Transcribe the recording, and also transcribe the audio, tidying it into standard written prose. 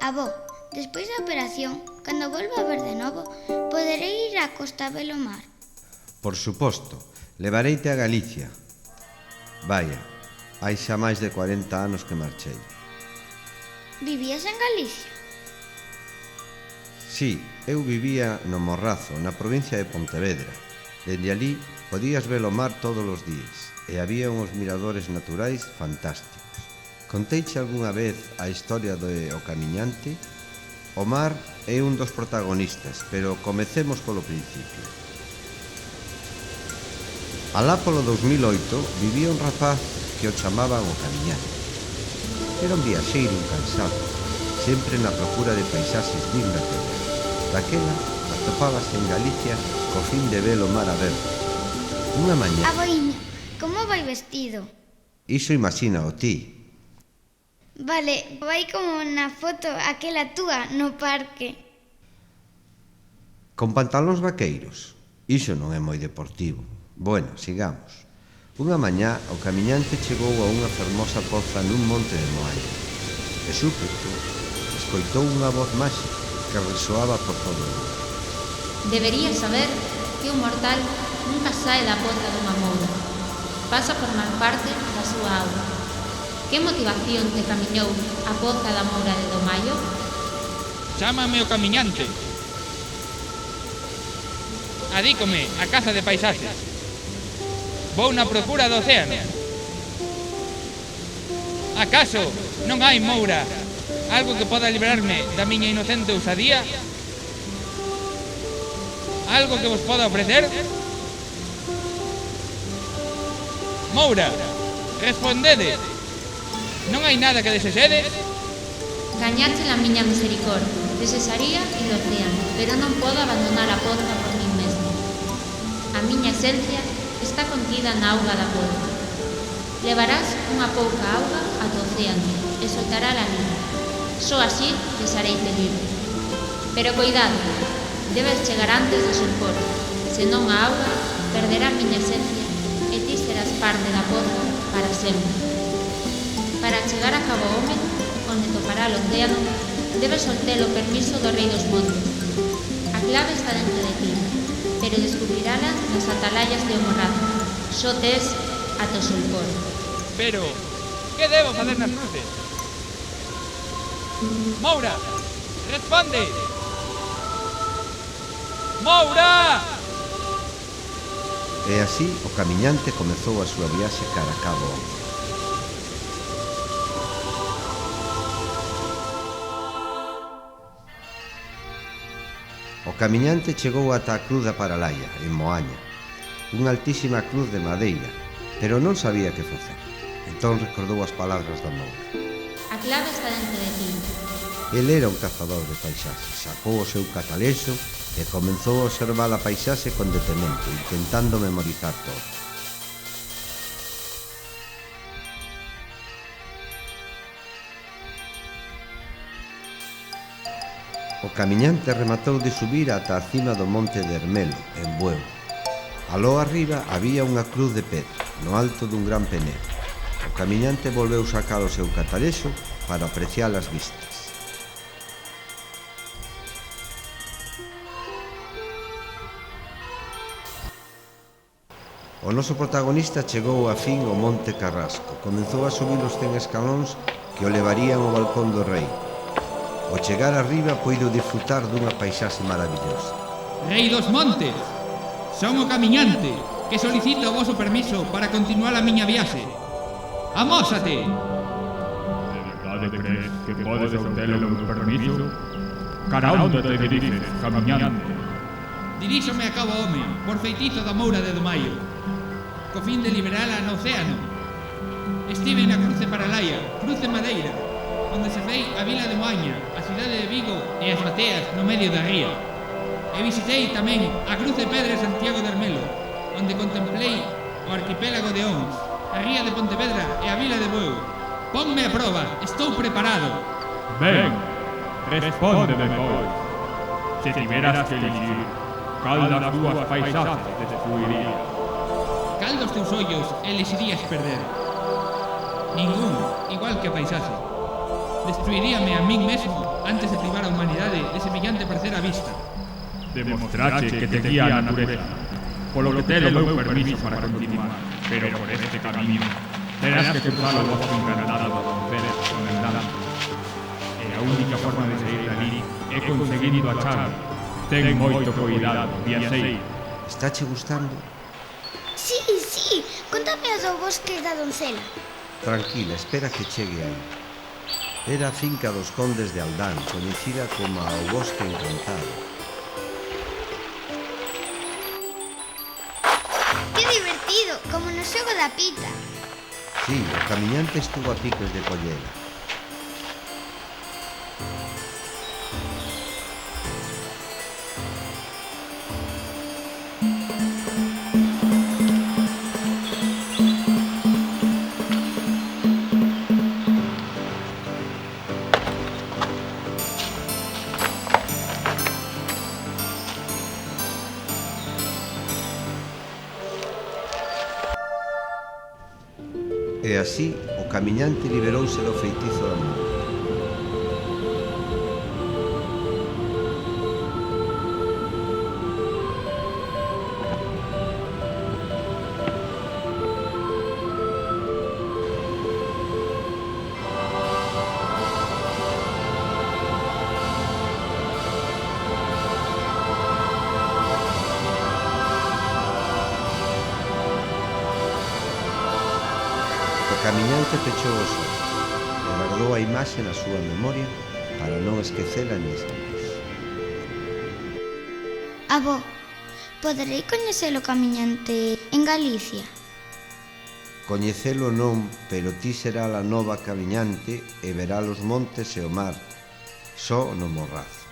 Avó, despois da operación, cando volva a ver de novo, poderei ir á costa a ver o mar? Por suposto, levareite a Galicia. Vaya, hai xa máis de 40 anos que marchei. Vivías en Galicia? Sí, eu vivía no Morrazo, na provincia de Pontevedra. Dende alí podías ver o mar todos os días e había uns miradores naturais fantásticos. Conteiche algunha vez a historia do O Camiñante? O mar é un dos protagonistas, pero comecemos polo principio. Alá polo 2008 vivía un rapaz que o chamaban O Camiñante. Era un viaxeiro incansado, sempre na procura de paisaxes dignas de ver. Daquela atopábase en Galicia co fin de ver o mar aberto. Unha mañá... Aboiño, como vai vestido? Iso imagínao ti. Vale, vai como na foto aquela túa no parque. Con pantalóns vaqueiros? Iso non é moi deportivo. Bueno, sigamos. Unha mañá o camiñante chegou a unha fermosa poza nun monte de Moaña. De súpeto, escoitou unha voz máxica que resoaba por todo o mundo. Deberías saber que un mortal nunca sae da poza dunha moura. Pasa a formar parte da súa auga. Que motivación te camiñou a poza da moura de Domaio? Chámame o camiñante. Adícome a caza de paisaxes. Vou na procura do océano. Acaso non hai moura algo que poda librarme da miña inocente ousadía? Algo que vos poda ofrecer? Moura, respondede. Non hai nada que desexedes? Gañache a miña misericordia. Desesaría ir ao océano, pero non podo abandonar a poza por min mesmo. A miña esencia está contida na auga da poza. Levarás unha pouca auga ata o océano e soltará a libre. Só así deixareite libre. Pero coidado, debes chegar antes do solpor, senón a auga perderá a miña esencia e ti serás parte da poza para sempre. Para chegar a Cabo Home, onde topará o océano, debes obter o permiso do Rei dos Montes. A clave está dentro de ti, pero descubrirala nas atalayas de O Morrazo. Só tes ata o solpor. Pero, que debo facer nas cruces? Moura, responde! Moura! E así o camiñante comezou a súa viaxe cara a Cabo Home. O camiñante chegou ata a cruz da Paralaia, en Moaña, unha altísima cruz de madeira, pero non sabía que facer. Entón recordou as palabras da moura. A clave está dentro de ti. El era un cazador de paisaxes, sacou o seu catalexo e comenzou a observar a paisaxe con detemento, intentando memorizar todo. O camiñante rematou de subir ata a cima do monte de Hermelo, en Bueu. Aló arriba había unha cruz de pedra, no alto dun gran penedo. O camiñante volveu sacar o seu catalexo para apreciar as vistas. O noso protagonista chegou a fin ao Monte Carrasco. Comezou a subir os 100 escalóns que o levarían ao balcón do rei. Ao chegar arriba puido disfrutar dunha paisaxe maravillosa. Rei dos Montes, son o camiñante que solicito o voso permiso para continuar a miña viaxe. Amósate! De verdade crees que podes obtelo con permiso? Cara onde te diriges, camiñante? Diríxome a Cabo Home, por feitizo da moura de Domaio, co fin de liberala no océano. Estive na cruz de Paralaia, cruz de madeira, onde se vei a vila de Moaña, a cidade de Vigo e as bateas no medio da ría. E visitei tamén a cruz de pedra de Santiago de Hermelo, onde contemplei o arquipélago de Ons, a ría de Pontevedra e a vila de Bueu. Ponme a proba, estou preparado. Ben, respóndeme, pois. Se tiveras que elegir, cal das túas paisaxes destruirías? Cal dos teus ollos elexirías perder? Ningún, igual que a paisaxe. Destruiríame a min mesmo antes de privar a humanidade de semellante prazer á vista. Demostrache que te guía a natureza, polo que te o meu permiso para continuar, pero por este camiño terás que cruzar o bosque encantado con Ceres con el nada. E a única forma de sair dali é conseguindo a chave. Ten moito cuidado, viaxei. Estáche gustando? Sí, sí, contame o do bosque da doncela. Tranquila, espera que chegue aí. Era a finca dos condes de Aldán, coñecida como o Bosque Encantado. Que divertido, como no xogo da pita. Sí, o camiñante estuvo a piques de collela. E así, o camiñante liberouse do feitizo do amor. O camiñante pechou os ollos e guardou a imaxe na súa memoria para non esquecela nin máis. Avó, poderei coñecer o camiñante en Galicia? Coñecelo non, pero ti será a nova camiñante e verá os montes e o mar, só no Morrazo.